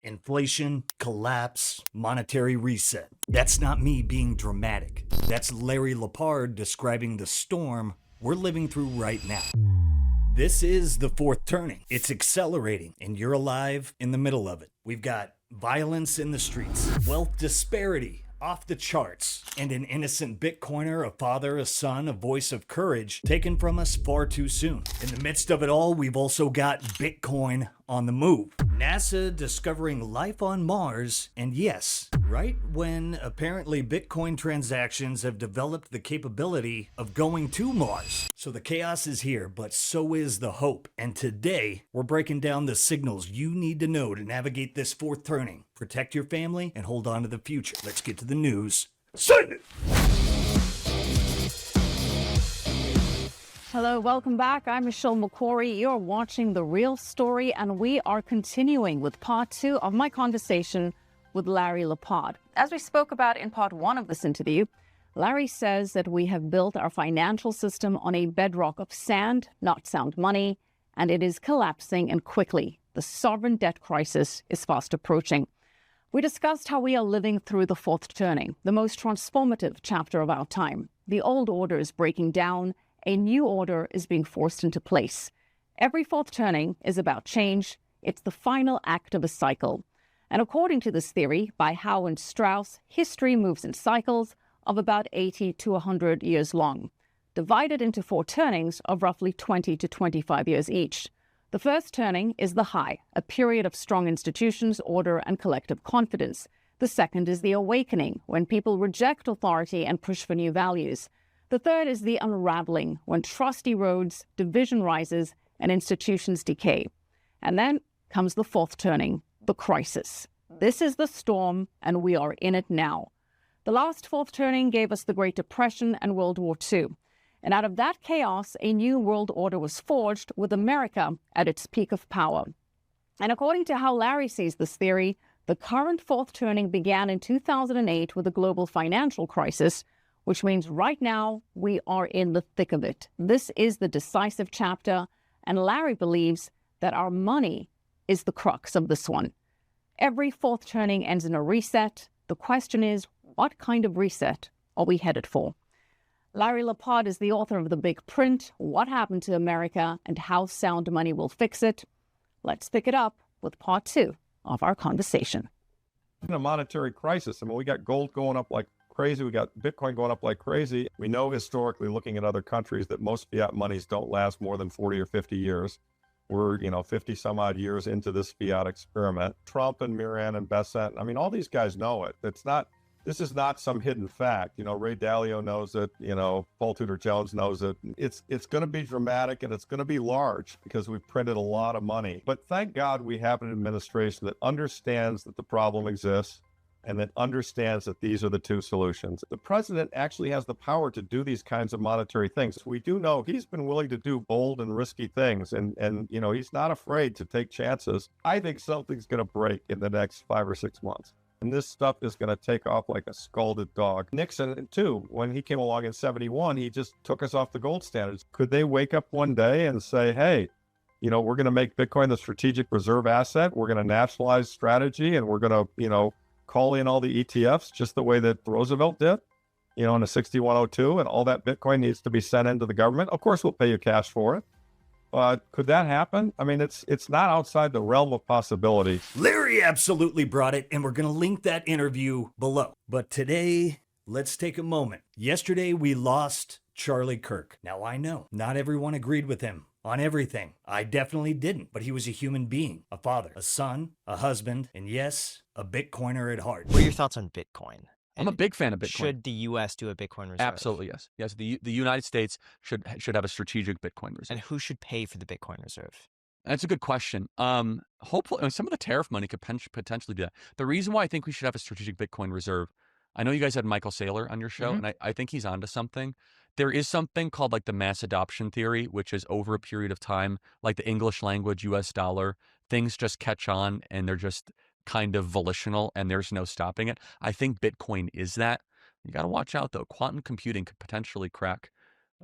Inflation, collapse, monetary reset. That's not me being dramatic. That's Larry Lepard describing the storm we're living through right now. This is the fourth turning. It's accelerating, and you're alive in the middle of it. We've got violence in the streets, wealth disparity off the charts, and an innocent Bitcoiner, a father, a son, a voice of courage taken from us far too soon. In the midst of it all, we've also got Bitcoin on the move. NASA discovering life on Mars, and yes, right when apparently Bitcoin transactions have developed the capability of going to Mars. So the chaos is here, but so is the hope. And today, we're breaking down the signals you need to know to navigate this fourth turning, protect your family, and hold on to the future. Let's get to the news. Send it! Hello, welcome back. I'm Michelle McQuarrie. You're watching The Real Story, and we are continuing with part 2 of my conversation with Larry Lepard. As we spoke about in part 1 of this interview, Larry says that we have built our financial system on a bedrock of sand, not sound money, and it is collapsing and quickly. The sovereign debt crisis is fast approaching. We discussed how we are living through the fourth turning, the most transformative chapter of our time. The old order is breaking down. A new order is being forced into place. Every fourth turning is about change. It's the final act of a cycle. And according to this theory by Howe and Strauss, history moves in cycles of about 80 to 100 years long, divided into 4 turnings of roughly 20 to 25 years each. The first turning is the high, a period of strong institutions, order, and collective confidence. The second is the awakening, when people reject authority and push for new values. The third is the unraveling, when trust erodes, division rises, and institutions decay. And then comes the fourth turning, the crisis. This is the storm, and we are in it now. The last fourth turning gave us the Great Depression and World War II. And out of that chaos, a new world order was forged with America at its peak of power. And according to how Larry sees this theory, the current fourth turning began in 2008 with the global financial crisis, which means right now we are in the thick of it. This is the decisive chapter, and Larry believes that our money is the crux of this one. Every fourth turning ends in a reset. The question is, what kind of reset are we headed for? Larry Lepard is the author of The Big Print, What Happened to America and How Sound Money Will Fix It. Let's pick it up with part 2 of our conversation. In a monetary crisis, I mean, we got gold going up like crazy. We got Bitcoin going up like crazy. We know historically, looking at other countries, that most fiat monies don't last more than 40 or 50 years. We're, 50 some odd years into this fiat experiment. Trump and Miran and Bessent, I mean, all these guys know it. This is not some hidden fact. Ray Dalio knows it. Paul Tudor Jones knows it. It's going to be dramatic, and it's going to be large because we've printed a lot of money. But thank God we have an administration that understands that the problem exists, and that understands that these are the 2 solutions. The president actually has the power to do these kinds of monetary things. We do know he's been willing to do bold and risky things, and he's not afraid to take chances. I think something's going to break in the next 5 or 6 months. And this stuff is going to take off like a scalded dog. Nixon, too, when he came along in 71, he just took us off the gold standards. Could they wake up one day and say, hey, we're going to make Bitcoin the strategic reserve asset. We're going to nationalize strategy, and we're going to, call in all the ETFs just the way that Roosevelt did, in a 6102, and all that Bitcoin needs to be sent into the government. Of course, we'll pay you cash for it. But could that happen? I mean, it's not outside the realm of possibility. Larry absolutely brought it, and we're going to link that interview below. But today, let's take a moment. Yesterday, we lost Charlie Kirk. Now, I know not everyone agreed with him on everything. I definitely didn't, but he was a human being, a father, a son, a husband, and yes, a Bitcoiner at heart. What are your thoughts on Bitcoin? I'm a big fan of Bitcoin. Should the U.S. do a Bitcoin reserve? Absolutely, yes. Yes, the United States should have a strategic Bitcoin reserve. And who should pay for the Bitcoin reserve? That's a good question. Hopefully, some of the tariff money could potentially do that. The reason why I think we should have a strategic Bitcoin reserve, I know you guys had Michael Saylor on your show, and I think he's onto something. There is something called like the mass adoption theory, which is over a period of time, like the English language, US dollar, things just catch on and they're just kind of volitional and there's no stopping it. I think Bitcoin is that. You got to watch out though. Quantum computing could potentially crack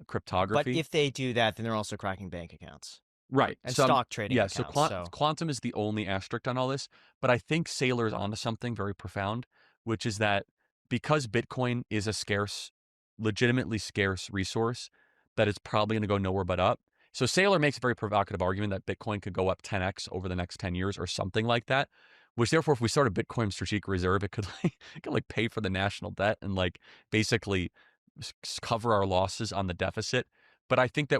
cryptography. But if they do that, then they're also cracking bank accounts. Right. And So stock trading yeah, accounts. so quantum is the only asterisk on all this. But I think Saylor is onto something very profound, which is that because Bitcoin is a scarce, legitimately scarce resource, that it's probably going to go nowhere but up. So Saylor makes a very provocative argument that Bitcoin could go up 10x over the next 10 years or something like that, which therefore, if we start a Bitcoin strategic reserve, it could like pay for the national debt and like basically cover our losses on the deficit. But I think that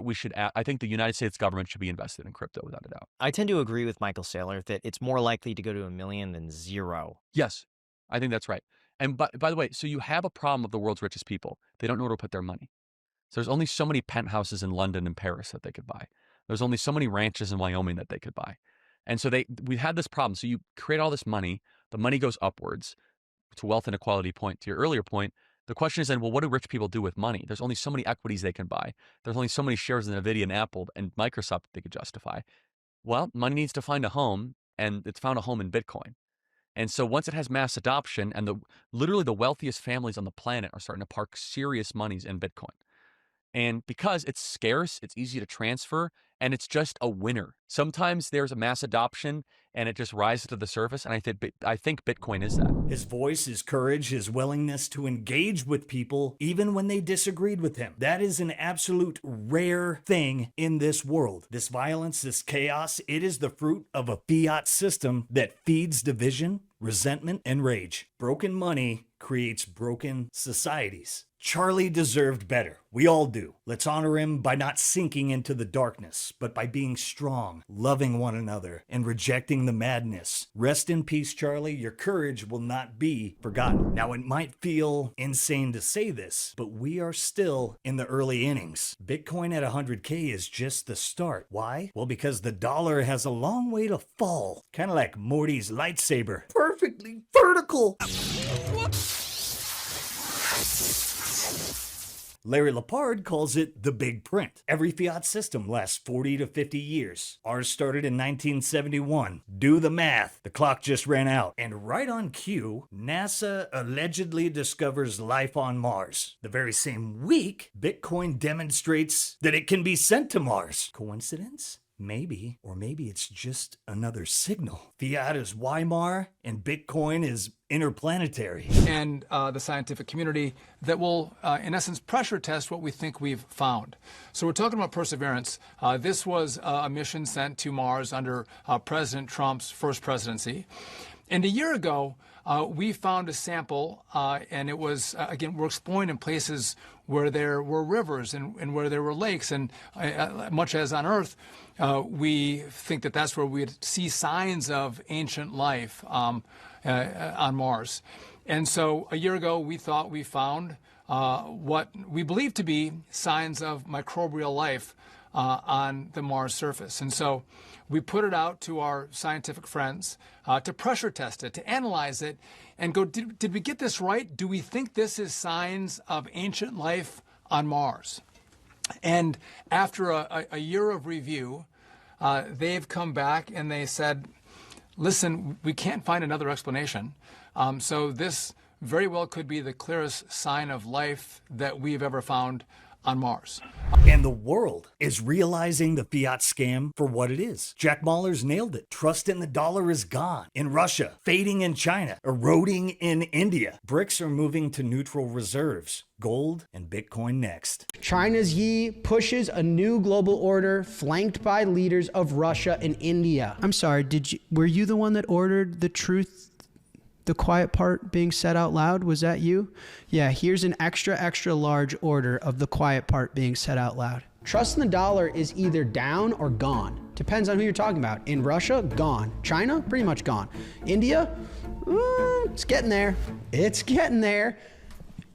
I think the United States government should be invested in crypto without a doubt. I tend to agree with Michael Saylor that it's more likely to go to 1 million than 0. Yes, I think that's right. And by the way, so you have a problem of the world's richest people. They don't know where to put their money. So there's only so many penthouses in London and Paris that they could buy. There's only so many ranches in Wyoming that they could buy. And so we had this problem. So you create all this money, the money goes upwards to wealth inequality point, to your earlier point. The question is then, well, what do rich people do with money? There's only so many equities they can buy. There's only so many shares in NVIDIA and Apple and Microsoft that they could justify. Well, money needs to find a home, and it's found a home in Bitcoin. And so once it has mass adoption, and literally the wealthiest families on the planet are starting to park serious monies in Bitcoin. And because it's scarce, it's easy to transfer, and it's just a winner. Sometimes there's a mass adoption and it just rises to the surface, and I think Bitcoin is that. His voice, his courage, his willingness to engage with people even when they disagreed with him. That is an absolute rare thing in this world. This violence, this chaos, it is the fruit of a fiat system that feeds division, resentment, and rage. Broken money creates broken societies. Charlie deserved better. We all do. Let's honor him by not sinking into the darkness, but by being strong, loving one another, and rejecting the madness. Rest in peace, Charlie. Your courage will not be forgotten. Now, it might feel insane to say this, but we are still in the early innings. Bitcoin at 100K is just the start. Why? Well, because the dollar has a long way to fall. Kind of like Morty's lightsaber. Perfectly vertical. Larry Lepard calls it the big print. Every fiat system lasts 40 to 50 years. Ours started in 1971. Do the math. The clock just ran out. And right on cue, NASA allegedly discovers life on Mars. The very same week, Bitcoin demonstrates that it can be sent to Mars. Coincidence? Maybe, or maybe it's just another signal. Fiat is Weimar, and Bitcoin is interplanetary. And the scientific community that will, in essence, pressure test what we think we've found. So we're talking about Perseverance. This was a mission sent to Mars under President Trump's first presidency. And a year ago, we found a sample, and it was, again, we're exploring in places where there were rivers and where there were lakes. And much as on Earth, we think that that's where we'd see signs of ancient life on Mars. And so a year ago, we thought we found what we believe to be signs of microbial life on the Mars surface. And so we put it out to our scientific friends to pressure test it, to analyze it, and go, did we get this right? Do we think this is signs of ancient life on Mars? And after a year of review, they've come back and they said, listen, we can't find another explanation. So this very well could be the clearest sign of life that we've ever found on Mars. And the world is realizing the fiat scam for what it is. Jack Mallers nailed it. Trust in the dollar is gone. In Russia, fading in China, eroding in India. BRICS are moving to neutral reserves. Gold and Bitcoin next. China's Yi pushes a new global order flanked by leaders of Russia and India. I'm sorry, were you the one that ordered the truth, the quiet part being said out loud? Was that you? Yeah, here's an extra large order of the quiet part being said out loud. Trust in the dollar is either down or gone. Depends on who you're talking about. In Russia, gone. China, pretty much gone. India, it's getting there. It's getting there.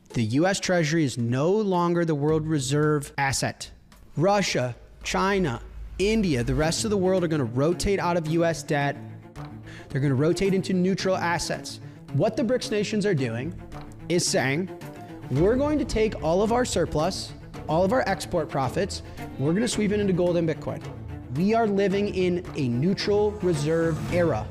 The US Treasury is no longer the world reserve asset. Russia, China, India, the rest of the world are going to rotate out of US debt. They're going to rotate into neutral assets. What the BRICS nations are doing is saying, we're going to take all of our surplus, all of our export profits, we're going to sweep it into gold and Bitcoin. We are living in a neutral reserve era.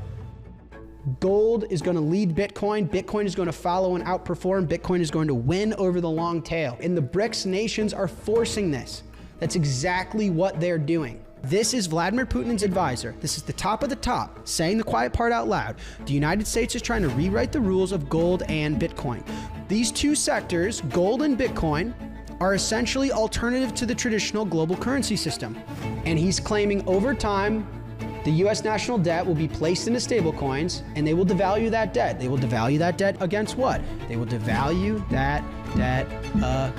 Gold is going to lead Bitcoin. Bitcoin is going to follow and outperform. Bitcoin is going to win over the long tail. And the BRICS nations are forcing this. That's exactly what they're doing. This is Vladimir Putin's advisor. This is the top of the top, saying the quiet part out loud. The United States is trying to rewrite the rules of gold and Bitcoin. These two sectors, gold and Bitcoin, are essentially alternative to the traditional global currency system. And he's claiming over time, the U.S. national debt will be placed into stablecoins, and they will devalue that debt. They will devalue that debt against what? They will devalue that debt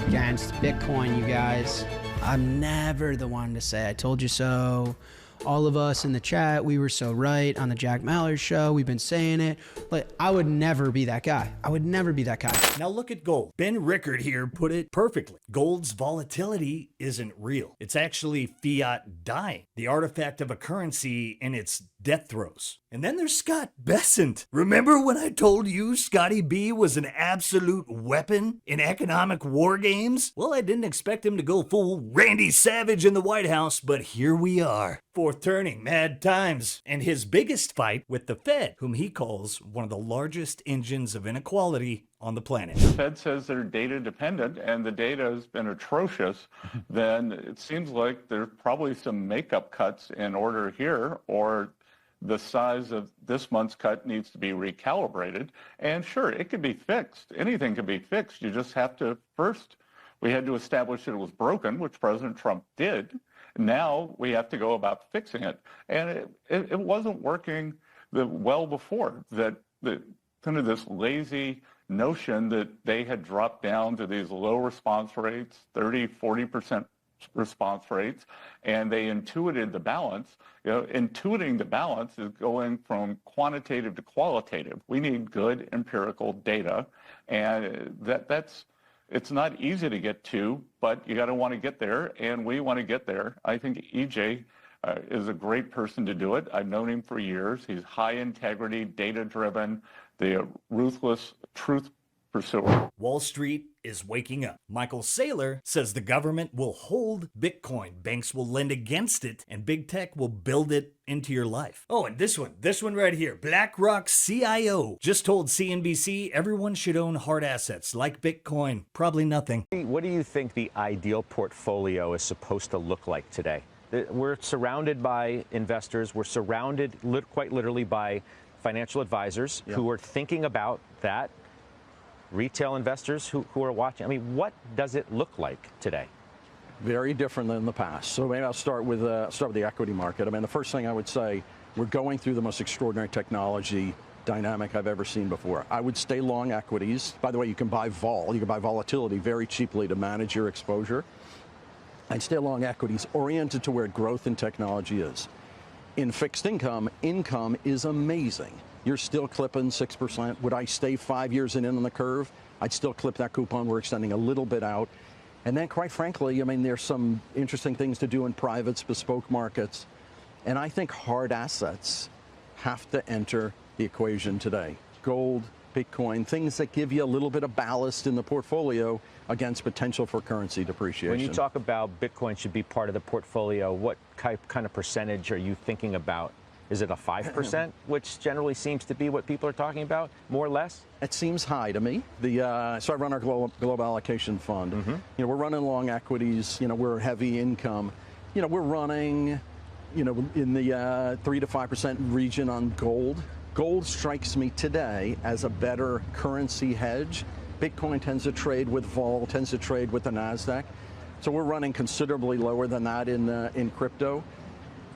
against Bitcoin, you guys. I'm never the one to say, I told you so. All of us in the chat, we were so right on the Jack Mallard show. We've been saying it. But I would never be that guy. I would never be that guy. Now look at gold. Ben Rickard here put it perfectly. Gold's volatility isn't real. It's actually fiat dying, the artifact of a currency in its death throes. And then there's Scott Bessent. Remember when I told you Scotty B was an absolute weapon in economic war games? Well, I didn't expect him to go full Randy Savage in the White House, but here we are. Fourth turning, mad times, and his biggest fight with the Fed, whom he calls one of the largest engines of inequality on the planet. The Fed says they're data dependent and the data has been atrocious, then it seems like there's probably some makeup cuts in order here, or the size of this month's cut needs to be recalibrated. And sure, it could be fixed. Anything can be fixed. You just have to we had to establish that it was broken, which President Trump did. Now we have to go about fixing it. And it wasn't working well before, that kind of this lazy notion that they had dropped down to these low response rates, 30, 40% response rates, and they intuited the balance. Intuiting the balance is going from quantitative to qualitative. We need good empirical data, and it's not easy to get to, but you got to want to get there, and we want to get there. I think EJ is a great person to do it. I've known him for years. He's high integrity, data-driven, the ruthless truth pursuer. Wall Street is waking up. Michael Saylor says the government will hold Bitcoin, banks will lend against it, and big tech will build it into your life. Oh, and this one right here, BlackRock CIO just told CNBC everyone should own hard assets like Bitcoin. Probably nothing. What do you think the ideal portfolio is supposed to look like today? We're surrounded by investors. We're surrounded quite literally by financial advisors who are thinking about that. Retail investors who are watching. I mean, what does it look like today? Very different than the past. So maybe I'll start with the equity market. I mean, the first thing I would say, we're going through the most extraordinary technology dynamic I've ever seen before. I would stay long equities. By the way, you can buy volatility very cheaply to manage your exposure. I'd stay long equities oriented to where growth in technology is. In fixed income is amazing. You're still clipping 6%. Would I stay 5 years in on the curve? I'd still clip that coupon. We're extending a little bit out. And then, quite frankly, I mean, there's some interesting things to do in privates, bespoke markets. And I think hard assets have to enter the equation today. Gold, Bitcoin, things that give you a little bit of ballast in the portfolio against potential for currency depreciation. When you talk about Bitcoin should be part of the portfolio, what kind of percentage are you thinking about? Is it a 5%, which generally seems to be what people are talking about, more or less? It seems high to me. So I run our global allocation fund. We're running long equities. We're heavy income. We're running, in the 3 to 5% region on gold. Gold strikes me today as a better currency hedge. Bitcoin tends to trade with vol, tends to trade with the NASDAQ. So we're running considerably lower than that in crypto.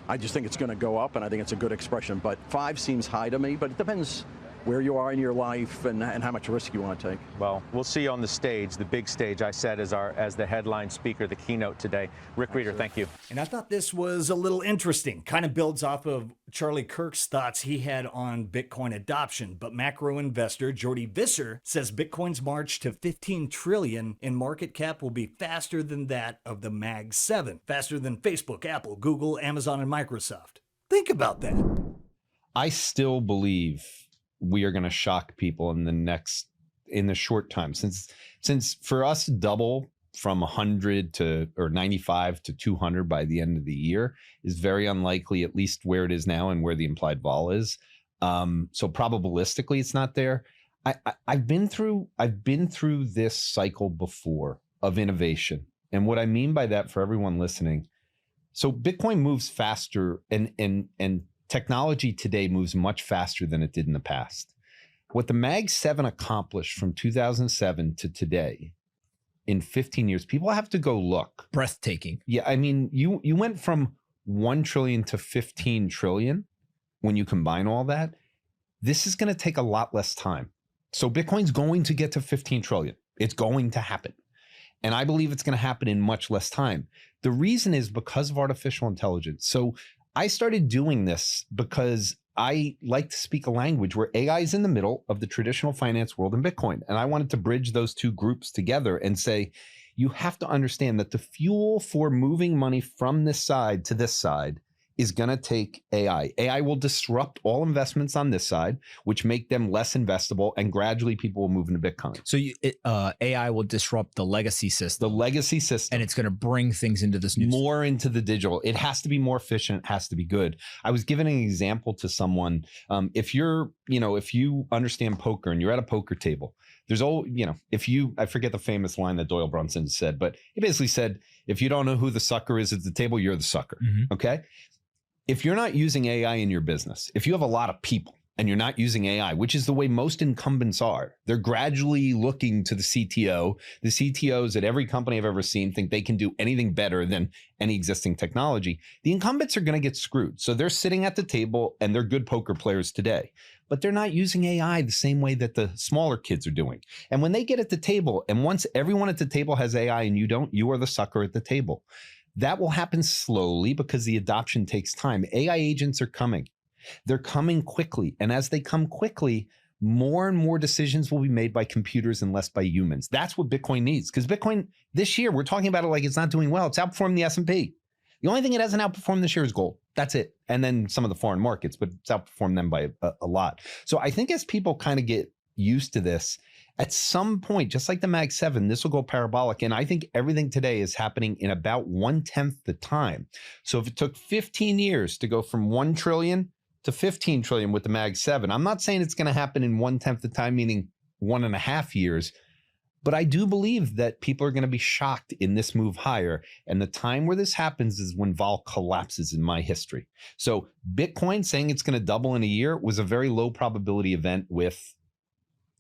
I just think it's going to go up, and I think it's a good expression. But 5 seems high to me, but it depends where you are in your life and how much risk you want to take. Well, we'll see you on the stage, the big stage, I said, as the headline speaker, the keynote today. Rick Reeder, thank you. And I thought this was a little interesting. Kind of builds off of Charlie Kirk's thoughts he had on Bitcoin adoption. But macro investor Jordy Visser says Bitcoin's march to 15 trillion in market cap will be faster than that of the Mag 7, faster than Facebook, Apple, Google, Amazon, and Microsoft. Think about that. I still believe we are going to shock people in the short time, since for us to double from 100 to or 95 to 200 by the end of the year is very unlikely, at least where it is now and where the implied vol is. So probabilistically, it's not there. I've been through this cycle before of innovation, and what I mean by that for everyone listening, So Bitcoin moves faster, and technology today moves much faster than it did in the past. What the Mag 7 accomplished from 2007 to today in 15 years, people have to go look. Breathtaking. Yeah, I mean, you went from 1 trillion to 15 trillion when you combine all that. This is going to take a lot less time. So Bitcoin's going to get to 15 trillion. It's going to happen. And I believe it's going to happen in much less time. The reason is because of artificial intelligence. So I started doing this because I like to speak a language where AI is in the middle of the traditional finance world and Bitcoin. And I wanted to bridge those two groups together and say, you have to understand that the fuel for moving money from this side to this side is going to take AI. AI will disrupt all investments on this side, which make them less investable, and gradually people will move into Bitcoin. So AI will disrupt the legacy system. The legacy system. And it's going to bring things into this new more into the digital. It has to be more efficient. It has to be good. I was giving an example to someone. If you understand poker and you're at a poker table, there's I forget the famous line that Doyle Brunson said, but he basically said, if you don't know who the sucker is at the table, you're the sucker. Mm-hmm. Okay. If you're not using AI in your business, if you have a lot of people and you're not using AI, which is the way most incumbents are, they're gradually looking to the CTO. The CTOs at every company I've ever seen think they can do anything better than any existing technology. The incumbents are going to get screwed. So they're sitting at the table and they're good poker players today, but they're not using AI the same way that the smaller kids are doing. And when they get at the table, and once everyone at the table has AI and you don't, you are the sucker at the table. That will happen slowly because the adoption takes time. AI agents are coming. They're coming quickly. And as they come quickly, more and more decisions will be made by computers and less by humans. That's what Bitcoin needs. Because Bitcoin, this year, we're talking about it like it's not doing well. It's outperformed the S&P. The only thing it hasn't outperformed this year is gold. That's it. And then some of the foreign markets, but it's outperformed them by a lot. So I think as people kind of get used to this, at some point, just like the Mag 7, this will go parabolic. And I think everything today is happening in about 1/10 the time. So if it took 15 years to go from 1 trillion to 15 trillion with the Mag 7, I'm not saying it's going to happen in 1/10 the time, meaning 1.5 years. But I do believe that people are going to be shocked in this move higher. And the time where this happens is when vol collapses in my history. So Bitcoin saying it's going to double in a year was a very low probability event with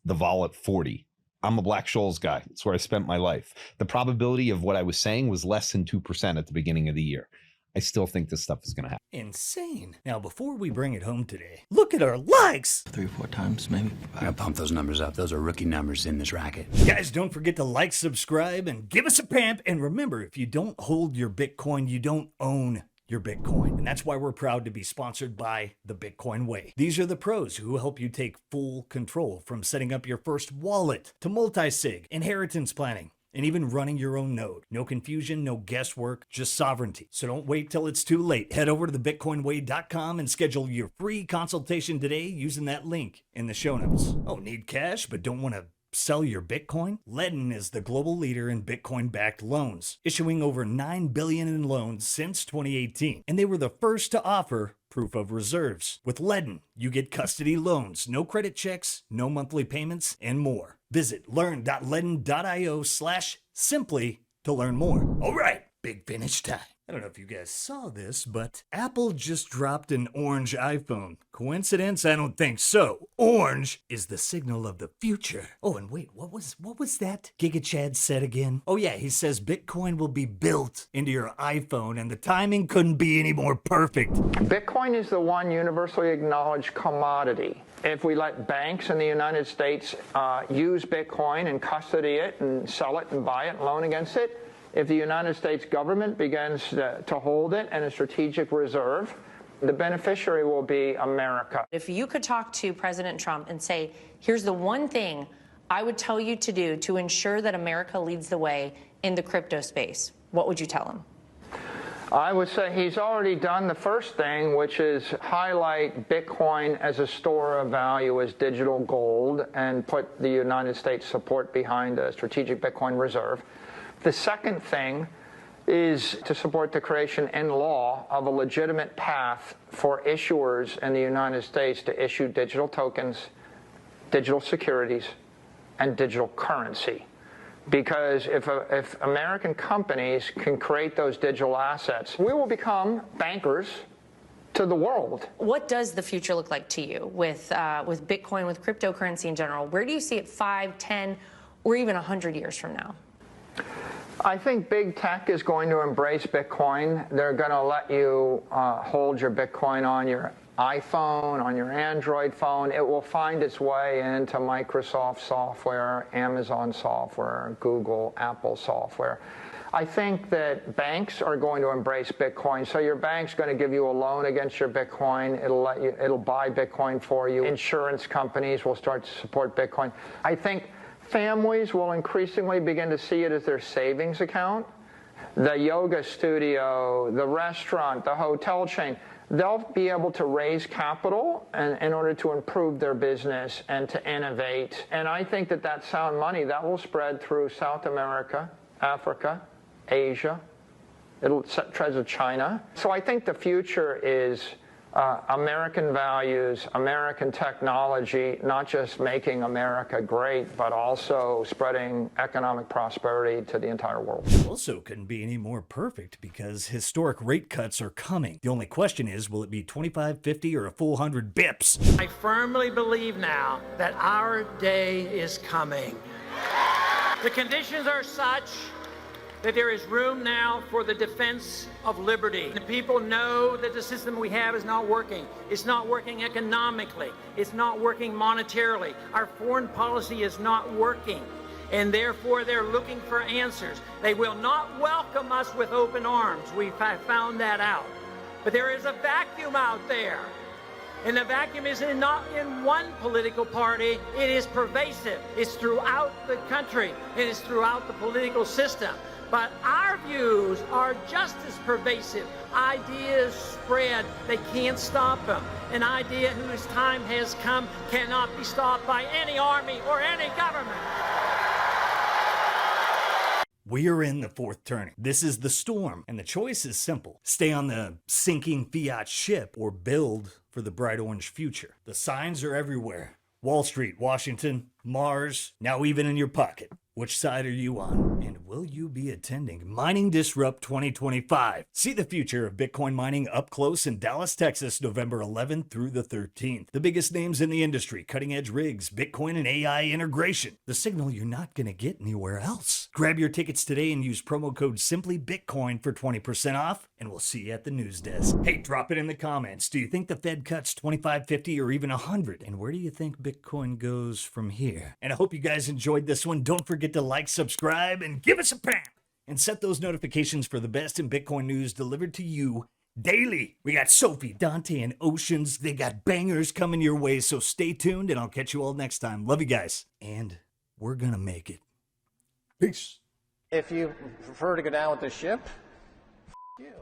the vol at 40. I'm a Black-Scholes guy. That's where I spent my life. The probability of what I was saying was less than 2% at the beginning of the year. I still think this stuff is going to happen. Insane. Now, before we bring it home today, look at our likes. 3 or 4 times, maybe. I gotta pump those numbers up. Those are rookie numbers in this racket. Guys, don't forget to like, subscribe, and give us a pamp. And remember, if you don't hold your Bitcoin, you don't own your Bitcoin. And that's why we're proud to be sponsored by The Bitcoin Way. These are the pros who help you take full control, from setting up your first wallet to multi-sig, inheritance planning, and even running your own node. No confusion, no guesswork, just sovereignty. So don't wait till it's too late. Head over to thebitcoinway.com and schedule your free consultation today using that link in the show notes. Oh, need cash but don't want to sell your Bitcoin? Ledn is the global leader in Bitcoin-backed loans, issuing over $9 billion in loans since 2018. And they were the first to offer proof of reserves. With Ledn, you get custody loans, no credit checks, no monthly payments, and more. Visit learn.ledn.io/simply to learn more. All right, big finish time. I don't know if you guys saw this, but Apple just dropped an orange iPhone. Coincidence? I don't think so. Orange is the signal of the future. Oh, and wait, what was that Giga Chad said again? Oh yeah, he says Bitcoin will be built into your iPhone, and the timing couldn't be any more perfect. Bitcoin is the one universally acknowledged commodity. If we let banks in the United States use Bitcoin and custody it and sell it and buy it and loan against it, if the United States government begins to hold it in a strategic reserve, the beneficiary will be America. If you could talk to President Trump and say, here's the one thing I would tell you to do to ensure that America leads the way in the crypto space, what would you tell him? I would say he's already done the first thing, which is highlight Bitcoin as a store of value, as digital gold, and put the United States support behind a strategic Bitcoin reserve. The second thing is to support the creation in law of a legitimate path for issuers in the United States to issue digital tokens, digital securities, and digital currency. Because if American companies can create those digital assets, we will become bankers to the world. What does the future look like to you with Bitcoin, with cryptocurrency in general? Where do you see it 5, 10, or even 100 years from now? I think big tech is going to embrace Bitcoin. They're going to let you hold your Bitcoin on your iPhone, on your Android phone. It will find its way into Microsoft software, Amazon software, Google, Apple software. I think that banks are going to embrace Bitcoin. So your bank's going to give you a loan against your Bitcoin. It'll buy Bitcoin for you. Insurance companies will start to support Bitcoin. I think families will increasingly begin to see it as their savings account. The yoga studio, the restaurant, the hotel chain, they'll be able to raise capital in order to improve their business and to innovate. And I think that sound money, that will spread through South America, Africa, Asia. It'll tread to China. So I think the future is American values, American technology, not just making America great, but also spreading economic prosperity to the entire world. Also couldn't be any more perfect because historic rate cuts are coming. The only question is, will it be 25, 50, or a full 100 bips? I firmly believe now that our day is coming. The conditions are such that there is room now for the defense of liberty. The people know that the system we have is not working. It's not working economically. It's not working monetarily. Our foreign policy is not working. And therefore, they're looking for answers. They will not welcome us with open arms. We've found that out. But there is a vacuum out there. And the vacuum is not in one political party. It is pervasive. It's throughout the country. It is throughout the political system. But our views are just as pervasive. Ideas spread. They can't stop them. An idea whose time has come cannot be stopped by any army or any government. We are in the fourth turning. This is the storm, and the choice is simple. Stay on the sinking Fiat ship or build for the bright orange future. The signs are everywhere. Wall Street, Washington, Mars, now even in your pocket. Which side are you on? And will you be attending Mining Disrupt 2025? See the future of Bitcoin mining up close in Dallas, Texas, November 11th through the 13th. The biggest names in the industry, cutting-edge rigs, Bitcoin and AI integration. The signal you're not going to get anywhere else. Grab your tickets today and use promo code SimplyBitcoin for 20% off, and we'll see you at the news desk. Hey, drop it in the comments. Do you think the Fed cuts 25, 50, or even 100? And where do you think Bitcoin goes from here? And I hope you guys enjoyed this one. Don't forget to like, subscribe, and give us a pound. And set those notifications for the best in Bitcoin news delivered to you daily. We got Sophie, Dante, and Oceans. They got bangers coming your way, so stay tuned, and I'll catch you all next time. Love you guys. And we're gonna make it. Peace. If you prefer to go down with the ship, you.